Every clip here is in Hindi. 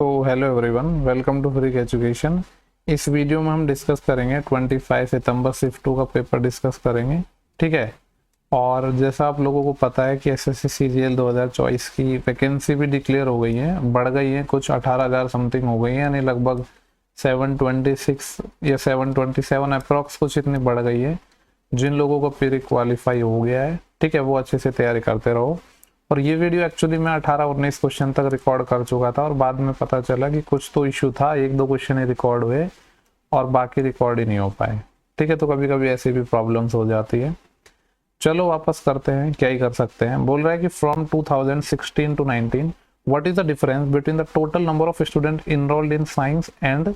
तो hello everyone, welcome to free education. इस वीडियो में हम डिस्कस करेंगे 25 सितंबर शिफ्ट 2 का पेपर डिस्कस करेंगे। ठीक है। और जैसा आप लोगों को पता है कि एसएससी सीजीएल 2024 की वैकेंसी भी डिक्लेयर हो गई है, बढ़ गई है, कुछ 18,000 समथिंग हो गई है, यानी लगभग 726 या 727 अप्रॉक्स कुछ इतनी बढ़ गई है। जिन लोगों को प्री क्वालिफाई हो गया है, ठीक है, वो अच्छे से तैयारी करते रहो। और ये वीडियो एक्चुअली मैं 18-19 क्वेश्चन तक रिकॉर्ड कर चुका था और बाद में पता चला कि कुछ तो इशू था, एक दो क्वेश्चन ही रिकॉर्ड हुए और बाकी रिकॉर्ड ही नहीं हो पाए। ठीक है, तो कभी कभी ऐसी भी प्रॉब्लम्स हो जाती है। चलो वापस करते हैं, क्या ही कर सकते हैं। बोल रहा है कि from 2016 to 19 what is the difference between the total number of student enrolled in science and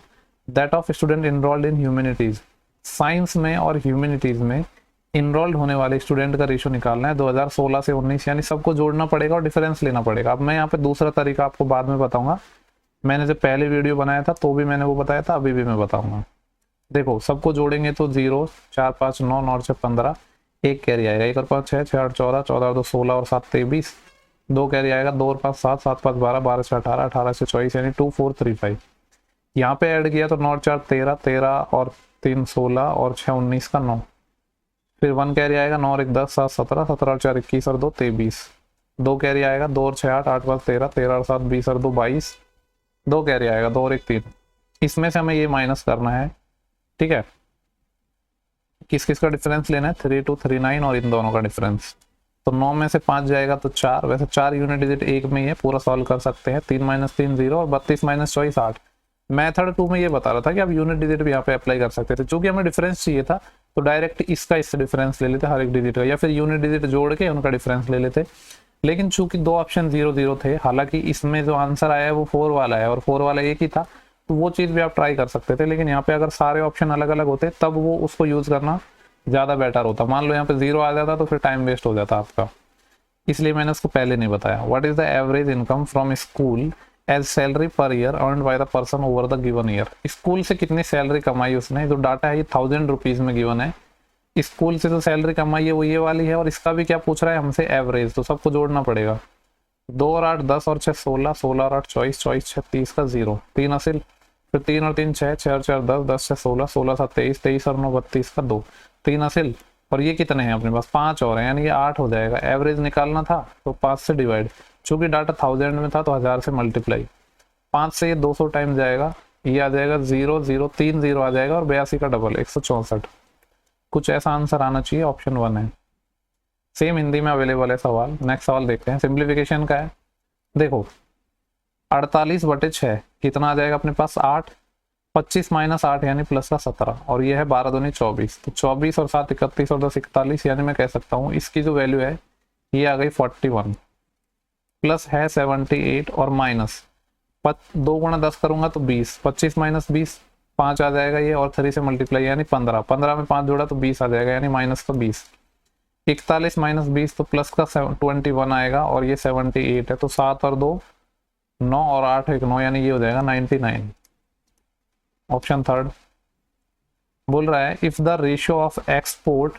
that of student enrolled in humanities. Science में और ह्यूमैनिटीज में इनरोल्ड होने वाले स्टूडेंट का रेशियो निकालना है 2016 से 19, यानी सबको जोड़ना पड़ेगा और डिफरेंस लेना पड़ेगा। अब मैं यहाँ पे दूसरा तरीका आपको बाद में बताऊंगा। मैंने जब पहले वीडियो बनाया था तो भी मैंने वो बताया था, अभी भी मैं बताऊंगा। देखो, सबको जोड़ेंगे तो 0 4 5 9 9 6 15, एक कैरी आएगा, 1 और 5 6 6 8 14 14 और 2 16 और 7 23, दो कैरी आएगा, 2 और 5 7 7 5 12 12 से 18 18 से 24, यानी 2 4 3 5। यहाँ पे ऐड किया तो 9 4 13 13 और 3 16 और 6 19 का 9, फिर 1 कैरी आएगा, 9 और 1 10 7 17 17 और 4 21 और 2 23, दो कैरी आएगा, 2 और 6 8 8 5 13 13 और 7 20 और 2 22, दो कैरी आएगा, 2 और 1 3। इसमें से हमें ये माइनस करना है। ठीक है, किस किस का डिफरेंस लेना है, 3 2 3 9 और इन दोनों का डिफरेंस। तो 9 में से 5 जाएगा तो 4, वैसे 4 यूनिट डिजिट एक में ही है, पूरा सॉल्व कर सकते हैं। 3 - 3 0 और 32 - 24 8। मेथड 2 में ये बता रहा था कि आप यूनिट डिजिट भी यहाँ पे अप्लाई कर सकते थे। चूंकि हमें डिफरेंस चाहिए था तो डायरेक्ट इसका इससे डिफरेंस ले लेते हर एक डिजिट का, या फिर यूनिट डिजिट जोड़ के उनका डिफरेंस ले लेते। लेकिन चूंकि दो ऑप्शन 0 0 थे, हालांकि इसमें जो आंसर आया है वो 4 वाला है और 4 वाला एक ही था, तो वो चीज़ भी आप ट्राई कर सकते थे। लेकिन यहाँ पे अगर सारे ऑप्शन अलग अलग होते तब वो उसको यूज करना ज़्यादा बेटर होता। मान लो यहाँ पे 0 आ जाता तो फिर टाइम वेस्ट हो जाता आपका, इसलिए मैंने उसको पहले नहीं बताया। What is the average income from school as salary per year earn by the person over the given year. School से कितनी सैलरी कमाई उसने, जो डाटा है ये 1000 रुपीज में गिवन है। स्कूल से जो सैलरी कमाई है वो ये वाली है, और इसका भी क्या पूछ रहा है हमसे, एवरेज। तो सबको जोड़ना पड़ेगा। 2 और 8 10 और 6 16 16 और 8 24 24 6 30 का 0, 3 असिल, फिर 3 और 3 6 6 और 4 10 10 6 16 16 7 23 23 और 9 32 का 2, 3 असिल, और ये कितने हैं अपने पास, 5 और हैं, यानी ये 8 हो जाएगा। एवरेज निकालना था तो 5 से डिवाइड, चूंकि डाटा 1000 में था तो 1000 से मल्टीप्लाई, 5 से ये 200 टाइम जाएगा, ये आ जाएगा 0 0 3 0 आ जाएगा, और 82 का डबल 164। कुछ ऐसा आंसर आना चाहिए, ऑप्शन 1 है। सेम हिंदी में अवेलेबल है सवाल। नेक्स्ट सवाल देखते हैं, सिंप्लीफिकेशन का है। देखो, 48/6 कितना आ जाएगा अपने पास, 8, 25 - 8 यानी प्लस का 17, और ये है 12 दूनी 24, तो 24 और 7 31 और 10 41, यानी मैं कह सकता हूँ इसकी जो वैल्यू है ये आ गई 41, प्लस है 78 और माइनस 2 गुणा 10 करूंगा तो 20, 25 - 20 5 आ जाएगा ये, और 3 से मल्टीप्लाई यानी 15, 15 में 5 जोड़ा तो 20 आ जाएगा, यानी माइनस का 20। 41 - 20 तो प्लस का 21 आएगा, और ये 78 है, तो 7 और 2 9 और 8 1 9, यानी ये हो जाएगा 99। Option third. बोल रहा है if the ratio of export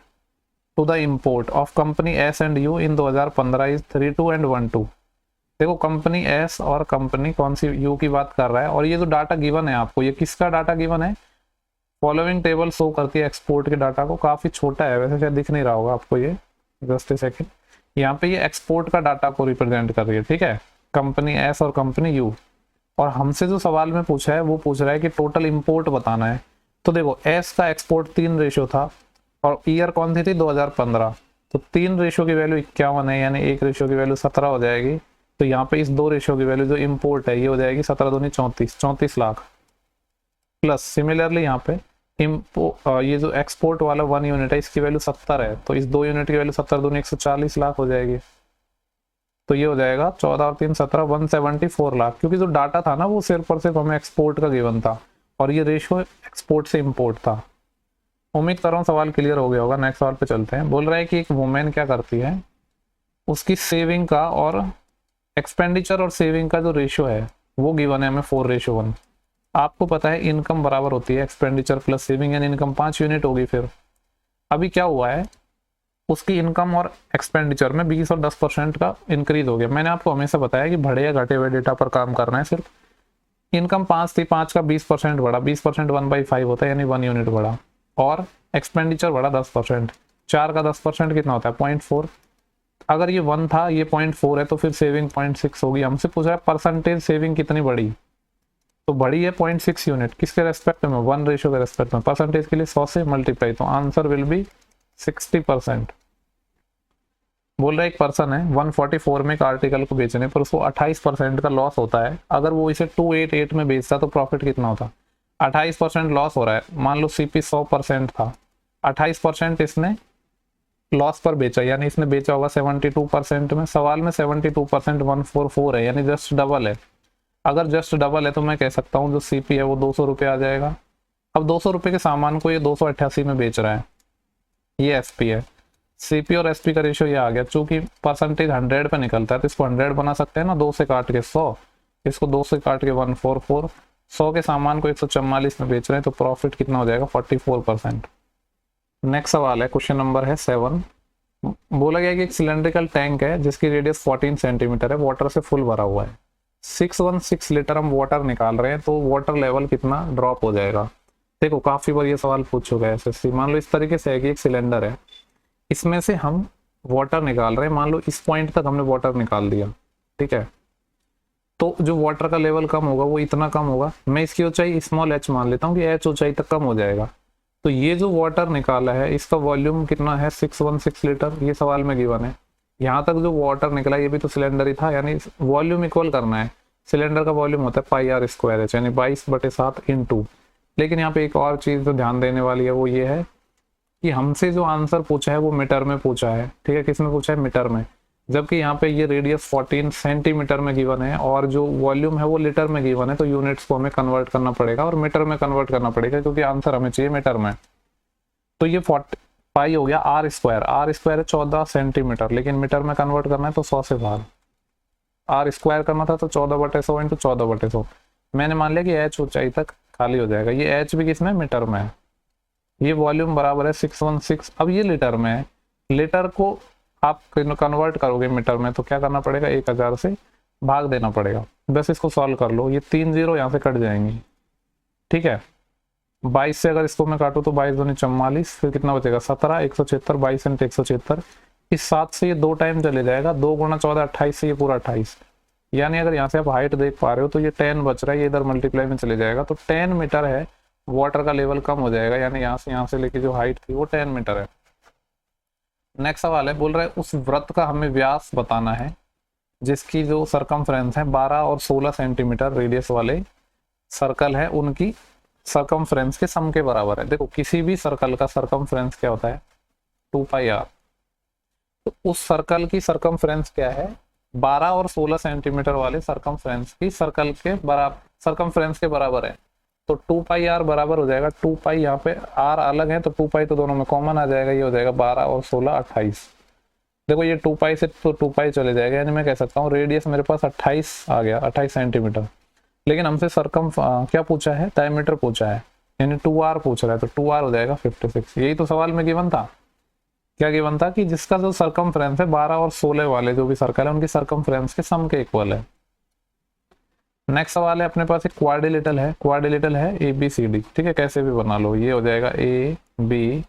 to the import of company S and U in 2015 is 3:2 and 1:2। देखो, कंपनी एस और कंपनी कौन सी यू की बात कर रहा है, और ये जो डाटा गिवन है आपको, ये किसका डाटा गिवन है, फॉलोइंग टेबल शो करती है एक्सपोर्ट के डाटा को। काफी छोटा है वैसे, शायद दिख नहीं रहा होगा आपको ये, जस्ट ए सेकेंड। यहाँ पे ये एक्सपोर्ट का डाटा को रिप्रेजेंट कर रही है, ठीक है, कंपनी एस और कंपनी यू। और हमसे जो सवाल में पूछा है वो पूछ रहा है कि टोटल इंपोर्ट बताना है। तो देखो, एस का एक्सपोर्ट 3 रेशियो था, और ईयर कौन सी थी, 2015, तो 3 रेशियो की वैल्यू 51 है, यानी 1 रेशियो की वैल्यू 17 हो जाएगी। तो यहाँ पे इस 2 रेशियो की वैल्यू जो इंपोर्ट है ये हो जाएगी 17 दूनी 34, 34 लाख। प्लस सिमिलरली यहाँ पे ये जो एक्सपोर्ट वाला 1 यूनिट है इसकी वैल्यू 70 है, तो इस 2 यूनिट की वैल्यू 70 दूनी 140 लाख हो जाएगी। तो ये हो जाएगा 14 और 3 17, 174 लाख, क्योंकि जो डाटा था ना वो सिर्फ और सिर्फ हमें एक्सपोर्ट का गिवन था, और ये रेशियो एक्सपोर्ट से इंपोर्ट था। उम्मीद कर रहा हूँ सवाल क्लियर हो गया होगा। नेक्स्ट सवाल पे चलते हैं। बोल रहा है कि एक वुमेन क्या करती है, उसकी सेविंग का और एक्सपेंडिचर और सेविंग का जो रेशियो है वो गिवन है हमें 4:1। आपको पता है इनकम बराबर होती है एक्सपेंडिचर प्लस सेविंग, यानी इनकम 5 यूनिट होगी। फिर अभी क्या हुआ है, उसकी इनकम और एक्सपेंडिचर में 20 और 10% का इंक्रीज हो गया। मैंने आपको हमेशा बताया कि बढ़े या घटे हुए डेटा पर काम करना है सिर्फ। इनकम 5 थी, 5 का 20% बढ़ा, 20% 1/5 होता है यानी 1 यूनिट बढ़ा। और एक्सपेंडिचर बढ़ा 10%, 4 का 10% कितना होता है 0.4। अगर ये 1 था, ये 0.4 है, तो फिर सेविंग 0.6 होगी। हमसे पूछ रहा है परसेंटेज सेविंग कितनी बढ़ी, तो बढ़ी है 0.6 यूनिट। किसके रेस्पेक्ट में, 1 रेशियो के रेस्पेक्ट में। परसेंटेज के लिए 100 से मल्टीप्लाई, तो आंसर विल बी 60%। बोल रहा है एक पर्सन है 144 में एक आर्टिकल को बेचने पर उसको 28% का लॉस होता है। अगर वो इसे 288 में बेचता तो प्रॉफिट कितना होता। 28% लॉस हो रहा है, मान लो सीपी 100% था, 28% इसने लॉस पर बेचा, यानी इसने बेचा होगा 72% में। सवाल में 72% 144 है, यानी जस्ट डबल है। अगर जस्ट डबल है तो मैं कह सकता हूँ जो सीपी है वो 200 रुपये आ जाएगा। अब 200 रुपये के सामान को ये 288 में बेच रहा है, ये एसपी है। सीपी और एसपी का रेशियो ये आ गया, चूंकि परसेंटेज 100 पे निकलता है तो इसको 100 बना सकते हैं ना, 2 से काट के 100, इसको 2 से काट के 144। 100 के सामान को 144 में बेच रहे हैं तो प्रॉफिट कितना हो जाएगा 44%। नेक्स्ट सवाल है, क्वेश्चन नंबर है 7। बोला गया कि एक सिलेंड्रिकल टैंक है जिसकी रेडियस 14 सेंटीमीटर है, वाटर से फुल भरा हुआ है। 616 लीटर हम वाटर निकाल रहे हैं, तो वाटर लेवल कितना ड्रॉप हो जाएगा। देखो काफी बार ये सवाल पूछ चुका है एसएससी। मान लो इस तरीके से है कि एक सिलेंडर है, इसमें से हम वाटर निकाल रहे हैं, मान लो इस पॉइंट तक हमने वाटर निकाल दिया, ठीक है। तो जो वाटर का लेवल कम होगा वो इतना कम होगा, मैं इसकी ऊंचाई स्मॉल एच मान लेता हूँ कि एच ऊंचाई तक कम हो जाएगा। तो ये जो वाटर निकाला है इसका वॉल्यूम कितना है 616 लीटर, ये सवाल में गिवन है। यहाँ तक जो वाटर निकला ये भी तो सिलेंडर ही था, यानी वॉल्यूम इक्वल करना है। सिलेंडर का वॉल्यूम होता है πr²h, यानी 22/7 × लेकिन यहाँ पे एक और चीज जो ध्यान देने वाली है वो ये है कि हमसे जो आंसर पूछा है वो मीटर में पूछा है, ठीक है। किसमें पूछा है, मीटर में, जबकि यहाँ पे ये रेडियस 14 सेंटीमीटर में गिवन है और जो वॉल्यूम है वो लीटर में गिवन है। तो यूनिट्स को हमें कन्वर्ट करना पड़ेगा और मीटर में कन्वर्ट करना पड़ेगा, क्योंकि आंसर हमें चाहिए मीटर में। तो ये 40 पाई हो गया r² है 14 सेंटीमीटर, लेकिन मीटर में कन्वर्ट करना है तो 100 से बाहर। r² करना था तो 14/100 × 14/100। मैंने मान लिया कि एच ऊंचाई तक खाली हो जाएगा। ये एच भी किसमें, मीटर में है। ये वॉल्यूम बराबर है 616। अब ये लीटर में है, लीटर को आप कन्वर्ट करोगे मीटर में तो क्या करना पड़ेगा, 1000 से भाग देना पड़ेगा। बस इसको सॉल्व कर लो, ये 3 0 यहाँ से कट जाएंगी, ठीक है। 22 से अगर इसको मैं काटूं तो 22 दूनी 44, फिर कितना बचेगा 17, 176, 22 × 176। इस 7 से ये 2 टाइम चले जाएगा, 2 × 14 28 से ये पूरा 28। यानी अगर यहाँ से आप हाइट देख पा रहे हो तो ये 10 बच रहा है, ये इधर मल्टीप्लाई में चले जाएगा तो 10 मीटर है। वाटर का लेवल कम हो जाएगा, यानी यहाँ से लेके जो हाइट थी वो 10 मीटर है। नेक्स्ट सवाल है, बोल रहा है उस वृत्त का हमें व्यास बताना है जिसकी जो सरकमफ्रेंस है 12 और 16 सेंटीमीटर रेडियस वाले सर्कल है, उनकी सरकमफ्रेंस के सम के बराबर है। देखो किसी भी सर्कल का सरकमफ्रेंस क्या होता है 2πr। तो उस सर्कल की सरकमफ्रेंस क्या है 12 और 16 सेंटीमीटर वाले सरकमफ्रेंस की सर्कल के बराबर, सरकमफ्रेंस के बराबर है। तो 2πr बराबर हो जाएगा 2π, यहाँ पे r अलग है तो 2π तो दोनों में कॉमन आ जाएगा, ये हो जाएगा 12 और 16 28। देखो ये 2π से तो 2π चले जाएगा, यानी मैं कह सकता हूँ रेडियस मेरे पास 28 आ गया, 28 सेंटीमीटर। लेकिन हमसे सरकम क्या पूछा है, डायमीटर पूछा है, यानी 2r पूछ रहा है, तो 2r हो जाएगा 56। यही तो सवाल में गिवन था। क्या गिवन था कि जिसका जो सरकमफ्रेंस है 12 और 16 वाले जो भी सर्कल है उनकी सरकमफ्रेंस के सम के इक्वल है। नेक्स्ट सवाल है, अपने पास एक क्वाड्रिलेटरल है ABCD, ठीक है, कैसे भी बना लो, ये हो जाएगा ABCD।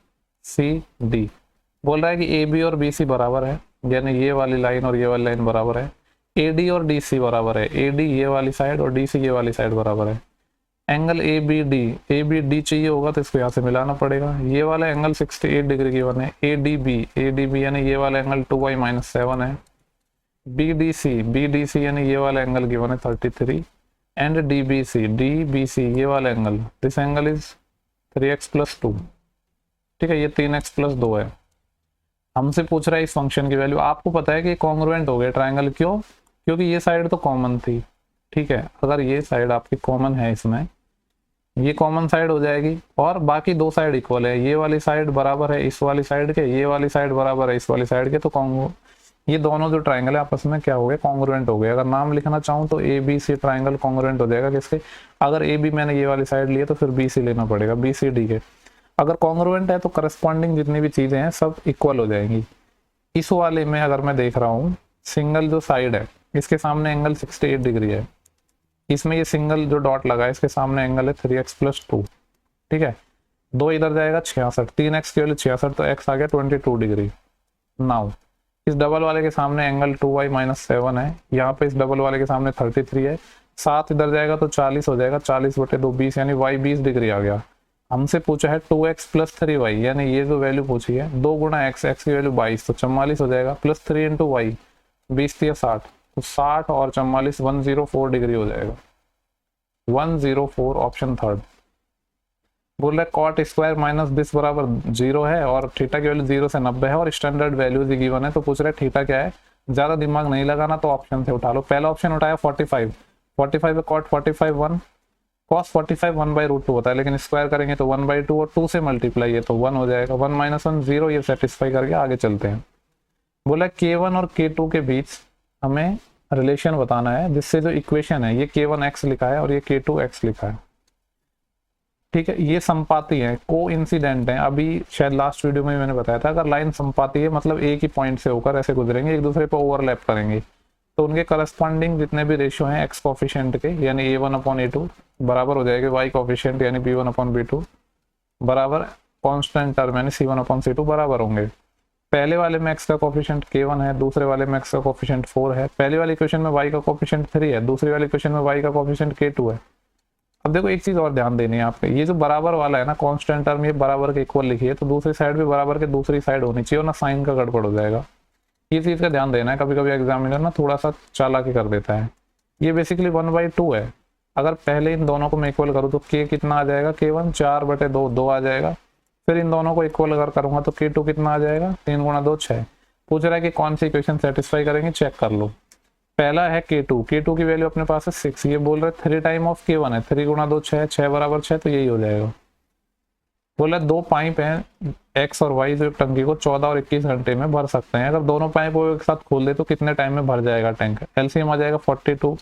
बोल रहा है कि AB और BC बराबर है, यानी ये वाली लाइन और ये वाली लाइन बराबर है। AD और DC बराबर है, AD ये वाली साइड और DC ये वाली साइड बराबर है। एंगल ABD चाहिए होगा तो इसको यहाँ से मिलाना पड़ेगा। ये वाला एंगल 68 डिग्री की बने। ADB यानी ये वाला एंगल 2y-7 है। BDC यानी ये वाला एंगल गिवन है 33 एंड DBC ये वाला angle, this angle is 3x + 2, ठीक है, ये 3x + 2 है। हमसे पूछ रहा है इस फंक्शन की वैल्यू। आपको पता है कि कॉन्ग्रुएंट हो गया ट्रायंगल, क्यों, क्योंकि ये साइड तो कॉमन थी, ठीक है। अगर ये साइड आपकी कॉमन है, इसमें ये कॉमन साइड हो जाएगी और बाकी दो साइड इक्वल है। ये वाली साइड बराबर है इस वाली साइड के, ये वाली साइड बराबर है इस वाली साइड के, तो ये दोनों जो ट्रायंगल है आपस में क्या हो गए, कॉन्ग्रुएंट हो गए। अगर नाम लिखना चाहूँ तो ABC ट्रायंगल कॉन्ग्रुएंट हो जाएगा किसके, अगर AB मैंने ये वाली साइड ली है तो फिर BC लेना पड़ेगा, BCD के। अगर कॉन्ग्रुएंट है तो करस्पॉन्डिंग जितनी भी चीजें हैं सब इक्वल हो जाएंगी। इस वाले में अगर मैं देख रहा हूँ सिंगल जो साइड है इसके सामने एंगल 68 डिग्री है, इसमें ये सिंगल जो डॉट लगा है इसके सामने एंगल है 3x+2, ठीक है। 2 इधर जाएगा 66, 3x की वैल्यू 66 तो x आ गया 22 डिग्री। नाउ इस डबल वाले के सामने एंगल 2y-7 है, यहाँ पे इस डबल वाले के सामने 33 है, 7 इधर जाएगा तो 40 हो जाएगा, 40/2 20, यानी y 20 डिग्री आ गया। हमसे पूछा है 2x+3y, यानी ये जो वैल्यू पूछी है 2 गुणा x, x की वैल्यू 22 तो 44 हो जाएगा, प्लस 3 × y 20 या 60, तो 60 और 44 104 डिग्री हो जाएगा, 104 ऑप्शन थर्ड। बोल रहा है कॉट स्क्वायर माइनस दिस बराबर 0 है और थीटा की वैल्यू 0 से 90 है और स्टैंडर्ड वैल्यू भी गिवन है, तो पूछ रहे हैं थीटा क्या है। ज्यादा दिमाग नहीं लगाना तो ऑप्शन से उठा लो। पहला ऑप्शन उठाया 45 है कॉट 45 1, कॉस 45 1/√2 होता है, लेकिन स्क्वायर करेंगे तो 1/2 और 2 से मल्टीप्लाई है तो 1 हो जाएगा, 1 - 1 0, ये सेटिस्फाई करके आगे चलते हैं। बोला K1 और K2 के बीच हमें रिलेशन बताना है, जिससे जो इक्वेशन है ये K1x लिखा है और ये K2x लिखा है, ठीक है। ये संपाती है, को इंसिडेंट है। अभी शायद लास्ट वीडियो में मैंने बताया था, अगर लाइन संपाती है मतलब एक ही पॉइंट से होकर ऐसे गुजरेंगे, एक दूसरे पर ओवरलैप करेंगे, तो उनके करस्पॉन्डिंग जितने भी रेशियो हैं x कोफिशिएंट के, यानी a1/a2 बराबर हो जाएगा y कोफिशिएंट यानी b1/b2 बराबर कांस्टेंट टर्म यानी c1/c2 बराबर होंगे। पहले वाले में x का कोफिशिएंट k1 है, दूसरे वाले में x का कोफिशिएंट 4 है। पहले वाली इक्वेशन में y का कोफिशिएंट 3 है, दूसरी वाली इक्वेशन में y का कोफिशिएंट k2 है। अब देखो एक चीज और ध्यान देनी है आपको, ये जो बराबर वाला है ना कांस्टेंट टर्म, ये बराबर के इक्वल लिखी है, तो दूसरी साइड भी बराबर के दूसरी साइड होनी चाहिए, और ना साइन का गड़बड़ हो जाएगा। ये चीज का ध्यान देना है, कभी कभी एग्जामिनर ना थोड़ा सा चालाकी कर देता है। ये बेसिकली 1/2 है, अगर पहले इन दोनों को मैं इक्वल करूँ तो k कितना आ जाएगा, k1 4/2 2 आ जाएगा। फिर इन दोनों को इक्वल अगर करूंगा तो k2 कितना आ जाएगा, 3 × 2 6। पूछ रहा है कि कौन सी इक्वेशन सेटिस्फाई करेंगे, चेक कर लो। पहला है k2 की वैल्यू अपने पास है 6, ये बोल रहे 3 टाइम ऑफ k1 है, 3 × 2 6, 6 = 6, तो यही हो जाएगा। बोला 2 पाइप हैं x और y जो टंकी को 14 और 21 घंटे में भर सकते हैं। अगर दोनों पाइप को एक साथ खोल दे तो कितने टाइम में भर जाएगा टैंक। एलसीएम आ जाएगा 42,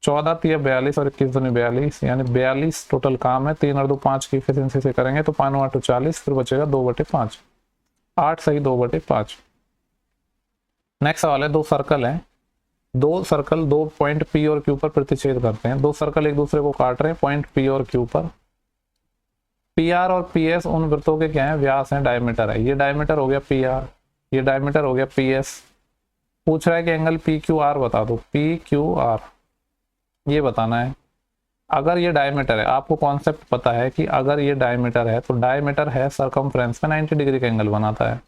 14 × 42 और 21 × 42 यानी 42 टोटल काम है। 3 और 2 5 की एफिशिएंसी से करेंगे तो 5 × 8 40, फिर बचेगा 2/5, 8 सही 2/5। नेक्स्ट सवाल है, दो सर्कल है, दो पॉइंट P और Q पर प्रतिच्छेद करते हैं। दो सर्कल एक दूसरे को काट रहे हैं पॉइंट P और Q पर। PR और PS उन वृत्तों के क्या है, व्यास है, डायमीटर है। ये डायमीटर हो गया PR, ये डायमीटर हो गया PS। पूछ रहा है कि एंगल PQR बता दो, PQR ये बताना है। अगर ये डायमीटर है, आपको कॉन्सेप्ट पता है कि अगर ये डायमीटर है तो डायमीटर है सर्कमफ्रेंस में 90 डिग्री का एंगल बनाता है,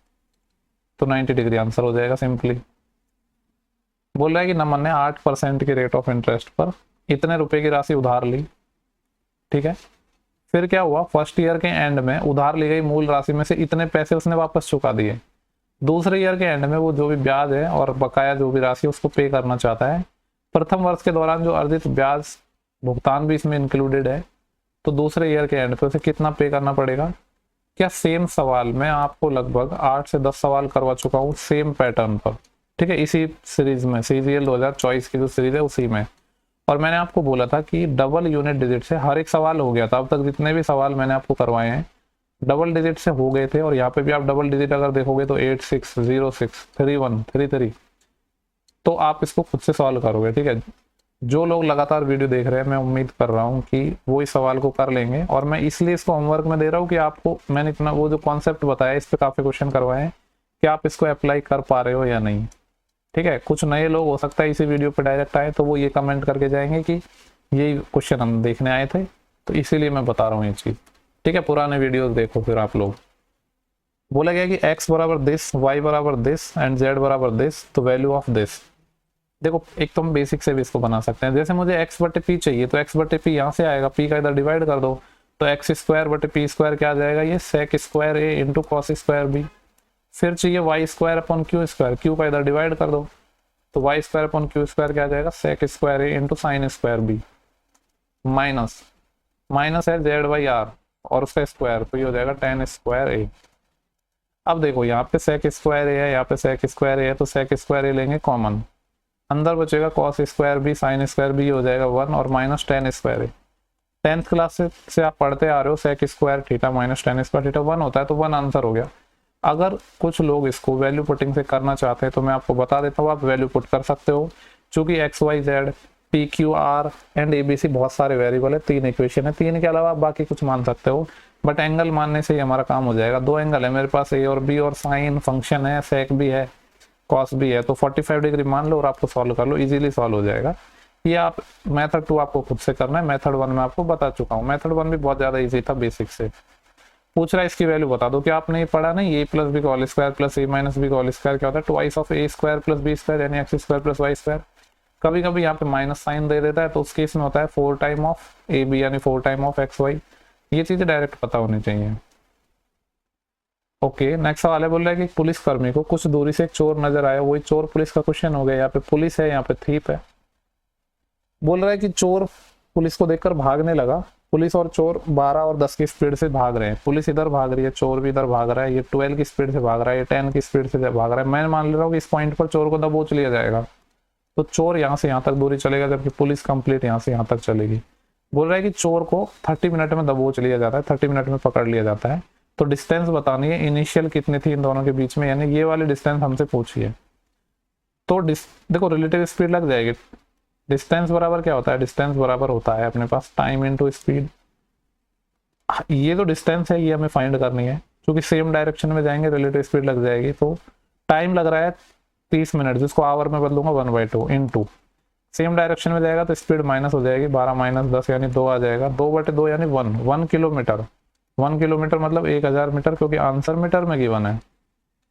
तो 90 डिग्री आंसर हो जाएगा सिंपली। बोल रहा है कि नमन ने 8% के रेट ऑफ इंटरेस्ट पर इतने रुपए की राशि उधार ली, ठीक है। फिर क्या हुआ, फर्स्ट ईयर के एंड में उधार ली गई मूल राशि में से इतने पैसे उसने वापस चुका दिए। दूसरे ईयर के एंड में वो जो भी ब्याज है और बकाया जो भी राशि उसको पे करना चाहता है। प्रथम वर्ष के दौरान जो अर्जित ब्याज भुगतान भी इसमें इंक्लूडेड है, तो दूसरे ईयर के एंड पे उसे कितना पे करना पड़ेगा। क्या सेम सवाल मैं आपको लगभग 8 से 10 सवाल करवा चुका हूँ सेम पैटर्न पर, ठीक है, इसी सीरीज में, CGL 2024 की जो सीरीज है उसी में। और मैंने आपको बोला था कि डबल यूनिट डिजिट से हर एक सवाल हो गया था। अब तक जितने भी सवाल मैंने आपको करवाए हैं डबल डिजिट से हो गए थे, और यहाँ पे भी आप डबल डिजिट अगर देखोगे तो 8 6 0 6 3 1 3 3, तो आप इसको खुद से सॉल्व करोगे, ठीक है। जो लोग लगातार वीडियो देख रहे हैं मैं उम्मीद कर रहा हूँ कि वो इस सवाल को कर लेंगे, और मैं इसलिए इसको होमवर्क में दे रहा हूँ कि आपको मैंने इतना वो जो कॉन्सेप्ट बताया इस पर काफी क्वेश्चन करवाए हैं कि आप इसको अप्लाई कर पा रहे हो या नहीं, ठीक है। कुछ नए लोग हो सकता है इसी वीडियो पे डायरेक्ट आए, तो वो ये कमेंट करके जाएंगे कि यही क्वेश्चन हम देखने आए थे, तो इसीलिए मैं बता रहा हूँ ये चीज, ठीक है। पुराने वीडियोस देखो फिर आप लोग। बोला गया कि x बराबर दिस, y बराबर दिस एंड z बराबर दिस, तो वैल्यू ऑफ दिस। देखो एक तो हम बेसिक से भी इसको बना सकते हैं। जैसे मुझे x/p चाहिए तो x/p यहाँ से आएगा, p का इधर डिवाइड कर दो तो x²/p² क्या आ जाएगा, ये sec² a into cos² b। फिर चाहिए y²/q², q का इधर डिवाइड कर दो तो y²/q² क्या आ जाएगा, sec² a into sin² b। Minus है z/r और उसका स्क्वायर, तो ये हो जाएगा tan² a। अब देखो यहाँ पे sec² a है, यहाँ पे sec² a है, तो sec² a लेंगे कॉमन, अंदर बचेगा cos² b sin² b हो जाएगा 1 और minus tan² a। 10th class से आप पढ़ते आ रहे हो sec² theta minus tan² theta 1 होता है, तो 1 आंसर हो गया। अगर कुछ लोग इसको वैल्यू पुटिंग से करना चाहते हैं तो मैं आपको बता देता हूँ, आप वैल्यू पुट कर सकते हो। चूंकि x y z P Q R and A B C बहुत सारे वेरिएबल है, 3 इक्वेशन है, 3 के अलावा आप बाकी कुछ मान सकते हो, बट एंगल मानने से ही हमारा काम हो जाएगा। 2 एंगल है मेरे पास, ए और बी, और साइन फंक्शन है, सेक भी है, कॉस भी है, तो 45 डिग्री मान लो और आपको सॉल्व कर लो, इजीली सॉल्व हो जाएगा। ये आप मेथड 2 आपको खुद से करना है, मेथड 1 में आपको बता चुका हूँ। मेथड 1 भी बहुत ज्यादा इजी था, बेसिक से पूछ रहा है इसकी वैल्यू बता दो। क्या आपने ये पढ़ा नहीं, ए प्लस बी का whole square plus A minus B का होल स्क्वायर क्या होता है, twice of A square plus B square यानी X square plus Y square. कभी कभी यहाँ पे माइनस साइन दे देता है, तो उस केस में होता है 4 टाइम ऑफ ए बी यानी 4 टाइम ऑफ एक्स वाई। ये चीजें डायरेक्ट पता होनी चाहिए। ओके, नेक्स्ट सवाल है, बोल रहा है कि पुलिस कर्मी को कुछ दूरी से एक चोर नजर आया, वही चोर पुलिस का क्वेश्चन हो गया। यहाँ पे पुलिस है, यहाँ पे थीप है। बोल रहा है कि चोर पुलिस को देखकर भागने लगा। पुलिस और चोर 12 और 10 की स्पीड से भाग रहे हैं। पुलिस इधर भाग रही है, चोर भी इधर भाग रहा है। ये 12 की स्पीड से भाग रहा है, ये 10 की स्पीड से भाग रहा है। मैं मान ले रहा हूँ कि इस पॉइंट पर चोर को दबोच लिया जाएगा, तो चोर यहाँ से यहाँ तक दूरी चलेगा, जबकि पुलिस कंप्लीट यहाँ से यहाँ तक चलेगी। बोल रहा है कि चोर को 30 मिनट में दबोच लिया जाता है, 30 मिनट में पकड़ लिया जाता है। तो डिस्टेंस बतानी है इनिशियल कितनी थी इन दोनों के बीच में, यानी ये वाली डिस्टेंस हमसे पूछी है। तो देखो रिलेटिव स्पीड लग जाएगी। डिस्टेंस बराबर क्या होता है, डिस्टेंस बराबर होता है अपने पास टाइम इनटू स्पीड। ये तो डिस्टेंस है, ये हमें फाइंड करनी है, क्योंकि सेम डायरेक्शन में जाएंगे रिलेटिव स्पीड लग जाएगी। तो टाइम लग रहा है 30 मिनट, जिसको आवर में बदलूंगा 1/2 इनटू सेम डायरेक्शन में जाएगा तो स्पीड माइनस हो जाएगी, 12 माइनस 10 यानी 2 आ जाएगा। 2/2 यानी 1 किलोमीटर। 1 किलोमीटर मतलब 1000 मीटर, क्योंकि आंसर मीटर में गिवन है।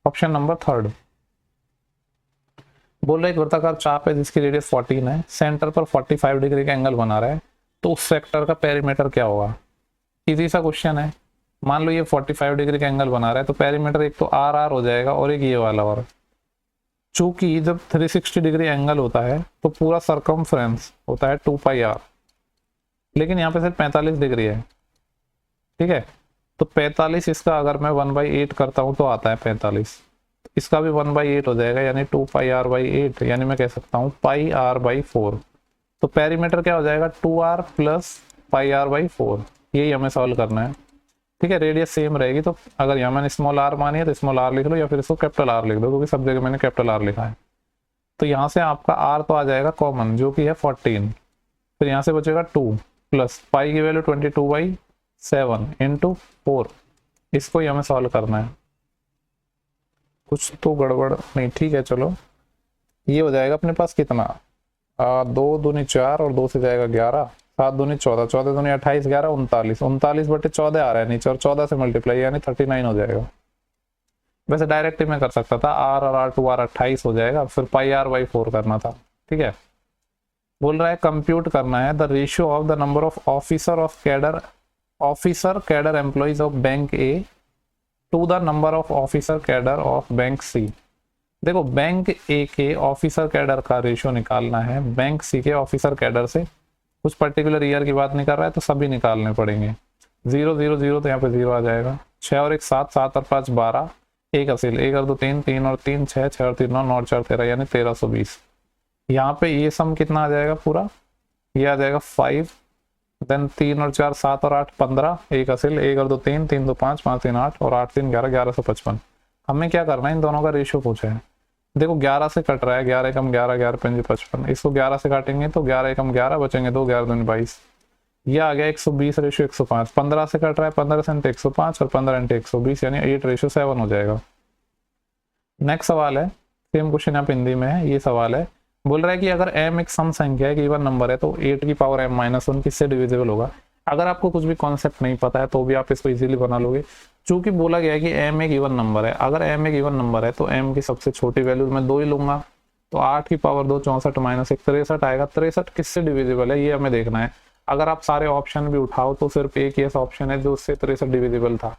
Option number 3। बोल रहे एक वृत्ताकार चाप है जिसकी रेडियस 14 है, सेंटर पर 45 डिग्री का एंगल बना रहा है, तो उस सेक्टर का पेरीमीटर क्या होगा। इजी सा क्वेश्चन है। मान लो ये 45 डिग्री का एंगल बना रहा है, तो पेरीमीटर एक तो आर हो जाएगा और एक ये वाला। और चूंकि जब 360 डिग्री एंगल होता है तो पूरा सरकमफ्रेंस होता है 2πr, लेकिन यहाँ पे सिर्फ 45 डिग्री है, ठीक है। तो 45 इसका अगर मैं 1/8 करता हूँ तो आता है 45, इसका भी 1/8 हो जाएगा, यानी 2πr/8, यानी मैं कह सकता हूँ πr/4। तो पेरीमीटर क्या हो जाएगा, 2r प्लस πr/4। यही हमें सॉल्व करना है, ठीक है। रेडियस सेम रहेगी, तो अगर यहाँ मैंने स्मॉल आर मानी है तो स्मॉल आर लिख लो, या फिर इसको कैपिटल आर लिख दो, क्योंकि सब जगह मैंने कैपिटल आर लिखा है। तो यहाँ से आपका आर तो आ जाएगा कॉमन, जो कि है 14। फिर यहाँ से बचेगा 2 प्लस पाई की वैल्यू 22/7 इंटू 4। इसको ही हमें सॉल्व करना है। कुछ तो गड़बड़ नहीं, ठीक है चलो। ये हो जाएगा अपने पास कितना, 2 दूनी 4 और 2 से जाएगा 11, 7 दूनी 14, 14 दूनी 28, 11 39, 39/14 आ रहा है नीचे, और 14 से मल्टीप्लाई यानी 39 हो जाएगा। वैसे डायरेक्ट ही मैं कर सकता था, आर और आर 2 आर 28 हो जाएगा, फिर πr/4 करना था, ठीक है। बोल रहा है कंप्यूट करना है the ratio of the number of officer cadre employees of bank A to the number of officer cadre of bank C. देखो बैंक ए के ऑफिसर कैडर का रेशियो निकालना है बैंक सी के ऑफिसर कैडर से। कुछ पर्टिकुलर ईयर की बात नहीं कर रहा है, तो सभी निकालने पड़ेंगे। 0 0 0 तो यहाँ पे 0 आ जाएगा। 6 और 1 7, 7 और 5 12, 1 असील, 1 और 2 3, 3 और 3 6, 6 और 3 9, 9 और 4 13, यानी 1320। यहाँ पे ये सम कितना आ जाएगा पूरा, ये आ जाएगा 5, देन 3 और 4 7 और 8 15, 1 असील, 1 और 2 3, 3 2 5, 5 3 8 और 8 3 11, 1155। हमें क्या करना है, इन दोनों का रेशियो पूछा है। देखो 11 से कट रहा है, 11 एकम 11, 11 पंजे 55। इसको 11 से काटेंगे तो 11 एकम 11 बचेंगे 2, 11 दूनी 22। ये आ गया 120 रेशियो 105। 15 से कट रहा है, 15 से 105 और 15 × 120 यानी 8:7 हो जाएगा। नेक्स्ट सवाल है, सेम क्वेश्चन यहाँ पे हिंदी में है। ये सवाल है, बोल रहा है कि अगर m एक सम संख्या है, इवन नंबर है, तो 8 की पावर m-1 किससे डिविजिबल होगा। अगर आपको कुछ भी कॉन्सेप्ट नहीं पता है तो भी आप इसको इजीली बना लोगे, चूंकि बोला गया है कि m एक इवन नंबर है। अगर m एक इवन नंबर है तो m की सबसे छोटी वैल्यू मैं 2 ही लूंगा, तो 8 की पावर 2 64 माइनस 1 63 आएगा। 63 किससे डिविजिबल है ये हमें देखना है। अगर आप सारे ऑप्शन भी उठाओ तो सिर्फ एक ही ऐसा ऑप्शन है जो उससे 63 डिविजिबल था।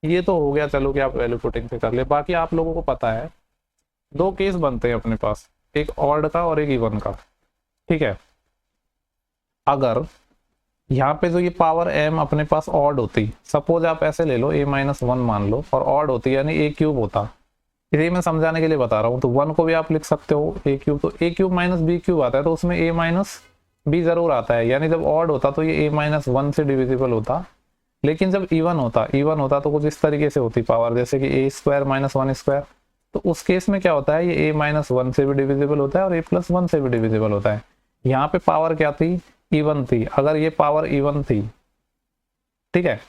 ये तो हो गया, चलो कि आप वैल्यू पुटिंग से कर ले। बाकी आप लोगों को पता है 2 केस बनते हैं अपने पास, एक ऑड का और एक इवन का, ठीक है। अगर यहाँ पे जो ये पावर m अपने पास ऑड होती, सपोज आप ऐसे ले लो a-1 मान लो, और ऑड होती यानी a³ होता। इसे मैं समझाने के लिए बता रहा हूँ। तो 1 को भी आप लिख सकते हो a³, तो a³ माइनस b³ आता है, तो उसमें a-b जरूर आता है। यानी जब ऑड होता तो ये a-1 से डिविजिबल होता, लेकिन जब इवन होता तो कुछ इस तरीके से होती पावर, जैसे कि a² - 1²। तो उस केस में क्या होता है, ये a-1 से भी डिविजिबल होता है और a+1 से भी डिविजिबल होता है। यहाँ पे पावर क्या थी, इवन थी। अगर ये पावर इवन थी, ठीक है,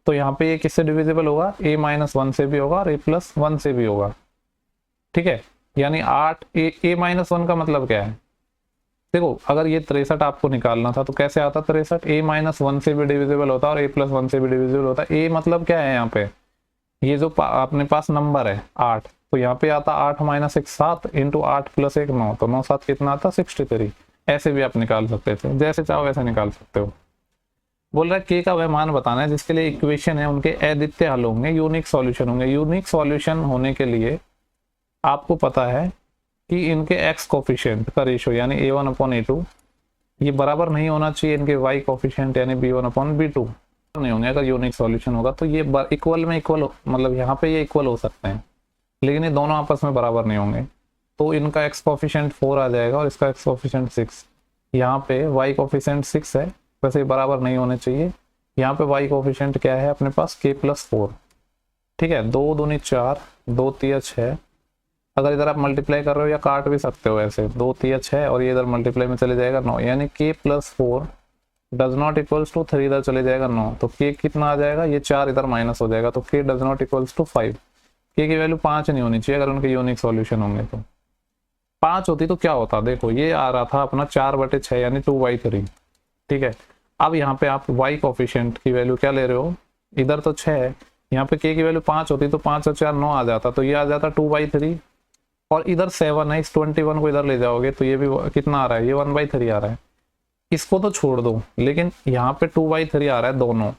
तो यहाँ पे ये किससे डिविजिबल होगा, a माइनस 1 से भी होगा और a प्लस 1 से भी होगा, ठीक है। यानी 8 a माइनस 1 का मतलब क्या है, देखो अगर ये 63 आपको निकालना था तो कैसे आता 63, a माइनस 1 से भी डिविजिबल होता है और a प्लस 1 से भी डिविजिबल होता है। a मतलब क्या है यहाँ पे, ये जो अपने पास नंबर है 8, तो यहाँ पे आता 8 माइनस 1 7 इंटू 8 प्लस 1 9, तो 9 7 कितना आता 63। ऐसे भी आप निकाल सकते थे, जैसे चाहो वैसे निकाल सकते हो। बोल रहा है के का वह मान बताना है जिसके लिए इक्वेशन है उनके अद्वितीय हल होंगे, यूनिक सॉल्यूशन होंगे। यूनिक सॉल्यूशन होने के लिए आपको पता है कि इनके x कोफिशिएंट का रेशियो यानी a1 अपॉन a2 ये बराबर नहीं होना चाहिए इनके y कोफिशिएंट यानी b1 अपॉन b2 नहीं होंगे। अगर यूनिक सॉल्यूशन होगा तो ये इक्वल में इक्वल, मतलब यहाँ पे ये इक्वल हो सकते हैं, लेकिन ये दोनों आपस में बराबर नहीं होंगे। तो इनका x कोफिशिएंट 4 आ जाएगा और इसका x कोफिशिएंट 6। यहाँ पे y कोफिशिएंट 6 है, वैसे ये बराबर नहीं होने चाहिए। यहाँ पे y कोफिशिएंट क्या है अपने पास k प्लस 4, ठीक है। 2 दूनी 4, 2 तिया 6। अगर इधर आप मल्टीप्लाई कर रहे हो या काट भी सकते हो ऐसे, 2 तिया 6 और ये इधर मल्टीप्लाई में चले जाएगा 9, यानी k plus 4 does not equals to 3, इधर चले जाएगा 9, तो k कितना आ जाएगा, ये 4 इधर माइनस हो जाएगा, तो k does not equals to 5। k की वैल्यू 5 नहीं होनी चाहिए अगर उनके यूनिक सॉल्यूशन होंगे। तो 5 होती तो क्या होता, देखो ये आ रहा था अपना 4/6 यानी 2/3, ठीक है। अब यहाँ पे आप y कोफिशिएंट की वैल्यू क्या ले रहे हो, इधर तो 6 है, यहाँ पे k की वैल्यू 5 होती तो 5 और 4 9 आ जाता, तो ये आ जाता 2/3। और इधर 7 है, इस 21 को इधर ले जाओगे तो ये भी कितना आ रहा है, ये 1/3 आ रहा है। इसको तो छोड़ दो, लेकिन यहाँ पे 2/3 आ रहा है दोनों,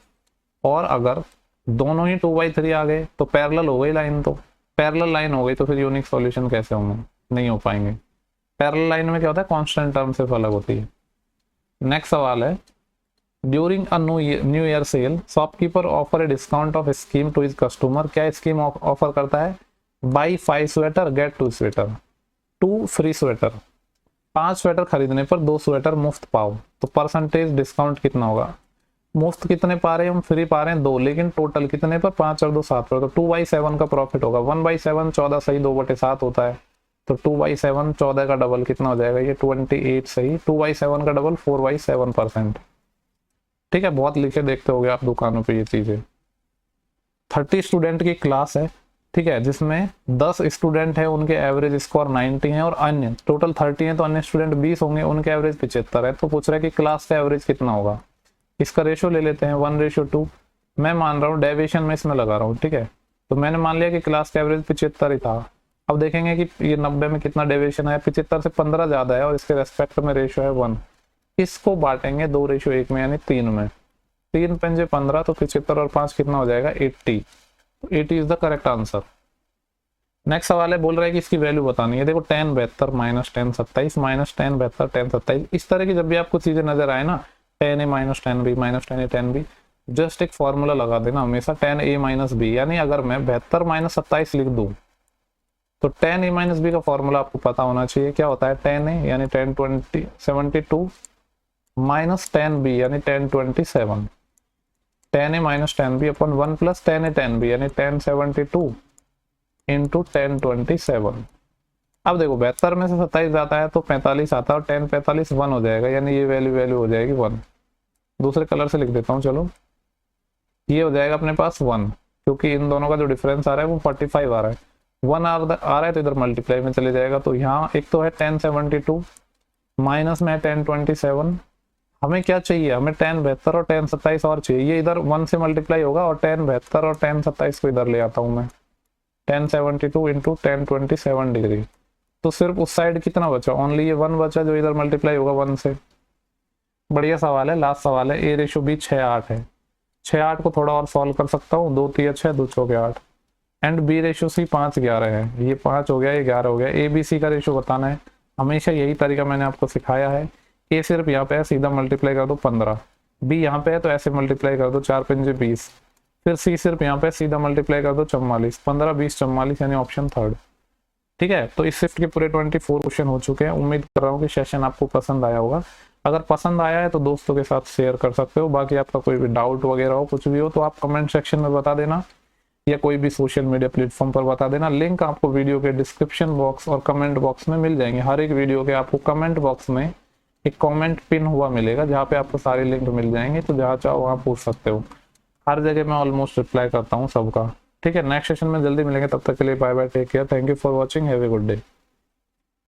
और अगर दोनों ही 2/3 आ गए तो पैरेलल हो गई लाइन, तो पैरेलल लाइन हो गई तो फिर यूनिक सॉल्यूशन कैसे होंगे, नहीं हो पाएंगे। पैरेलल लाइन में क्या होता है, कांस्टेंट टर्म सिर्फ अलग होती है। नेक्स्ट सवाल है, during a new year sale shopkeeper offer a discount of scheme to his customer. क्या स्कीम ऑफर करता है, buy 5 sweater get 2 sweater, 2 free sweater, 5 sweater खरीदने पर 2 स्वेटर मुफ्त पाओ। तो परसेंटेज डिस्काउंट कितना होगा, मुफ्त कितने पा रहे हैं हम, फ्री पा रहे हैं 2, लेकिन टोटल कितने पर, 5 और 2 7 पर, तो 2/7 का प्रॉफिट होगा। 1/7 14 सही 2/7 होता है, तो 2/7 14 का डबल कितना हो जाएगा, ये 28 सही, 2/7 का डबल 4/7%, ठीक है। बहुत लिखे देखते होगे आप दुकानों पे ये चीजें। 30 स्टूडेंट की क्लास है, ठीक है, जिसमें 10 स्टूडेंट है उनके एवरेज स्कोर 90 है, और अन्य टोटल 30 है तो अन्य स्टूडेंट 20 होंगे उनके एवरेज 75 है। तो पूछ रहा है कि क्लास का एवरेज कितना होगा। इसका रेशियो ले लेते हैं 1:2। मैं मान रहा हूँ डेविएशन में इसमें लगा रहा हूँ, ठीक है। तो मैंने मान लिया कि क्लास का एवरेज 75 ही था। अब देखेंगे कि ये 90 में कितना डेविएशन है, 75 से 15 ज्यादा है और इसके रेस्पेक्ट में रेशियो है 1। इसको बांटेंगे 2:1 में यानी 3 में, 3 पंजे 15, तो 75 और 5 कितना हो जाएगा 80। 80 is the correct answer. Next सवाल है, बोल रहा है कि इसकी वैल्यू बतानी है। देखो 10 72 माइनस 10 27 माइनस 10 72 10 27, इस तरह की जब भी आपको चीजें नजर आए ना, 10a minus 10b minus 10a 10b, just एक फॉर्मूला लगा देना हमेशा 10a माइनस b। यानी अगर मैं 72 माइनस 27 लिख दूं तो 10a माइनस b का फॉर्मूला आपको पता होना चाहिए। क्या होता है, 10a यानी 1072 माइनस 10b यानी 1027, 10a minus 10b upon 1 plus 10a 10b यानी 1072 इंटू 1027। अब देखो 72 में से 27 जाता है तो 45 आता है, और 10 45 1 हो जाएगा, यानी ये वैल्यू हो जाएगी 1। दूसरे कलर से लिख देता हूँ, चलो ये हो जाएगा अपने पास 1, क्योंकि इन दोनों का जो डिफरेंस आ रहा है वो 45 आ रहा है। 1 आ रहा है तो इधर मल्टीप्लाई में चले जाएगा। तो यहाँ एक तो है 1072 माइनस में 1027। हमें क्या चाहिए, हमें 10 72 और 10 27 और चाहिए। ये इधर 1 से मल्टीप्लाई होगा और 10 72 और 10 27 को इधर ले आता हूँ मैं, 1072 इंटू 1027 डिग्री। तो सिर्फ उस साइड कितना बचा, ओनली ये 1 बचा जो इधर मल्टीप्लाई होगा 1 से। बढ़िया सवाल है। लास्ट सवाल है, a/b 6:8 है। 6:8 को थोड़ा और सॉल्व कर सकता हूँ, 2 3 6 2 4 8, एंड b/c 5:11 है। ये 5 हो गया, ये 11 हो गया। a/b/c का रेशियो बताना है, हमेशा यही तरीका मैंने आपको सिखाया है। a सिर्फ यहाँ पे है, सीधा मल्टीप्लाई कर दो 15, b यहाँ पे है तो ऐसे मल्टीप्लाई कर दो 4 पंजे 20, फिर c सिर्फ यहाँ पे सीधा मल्टीप्लाई कर दो 44, 15 20 44 यानी ऑप्शन 3rd, ठीक है। तो इस शिफ्ट के पूरे 24 क्वेश्चन हो चुके हैं। उम्मीद कर रहा हूँ कि सेशन आपको पसंद आया होगा। अगर पसंद आया है तो दोस्तों के साथ शेयर कर सकते हो। बाकी आपका कोई भी डाउट वगैरह हो, कुछ भी हो, तो आप कमेंट सेक्शन में बता देना, या कोई भी सोशल मीडिया प्लेटफॉर्म पर बता देना। लिंक आपको वीडियो के डिस्क्रिप्शन बॉक्स और कमेंट बॉक्स में मिल जाएंगे। हर एक वीडियो के आपको कमेंट बॉक्स में एक कमेंट पिन हुआ मिलेगा जहाँ पे आपको सारे लिंक मिल जाएंगे, तो जहाँ चाहो वहाँ पूछ सकते हो। हर जगह मैं ऑलमोस्ट रिप्लाई करता हूँ सबका। ठीक है, नेक्स्ट सेशन में जल्दी मिलेंगे, तब तक के लिए bye bye, take care, thank you for watching, have a good day.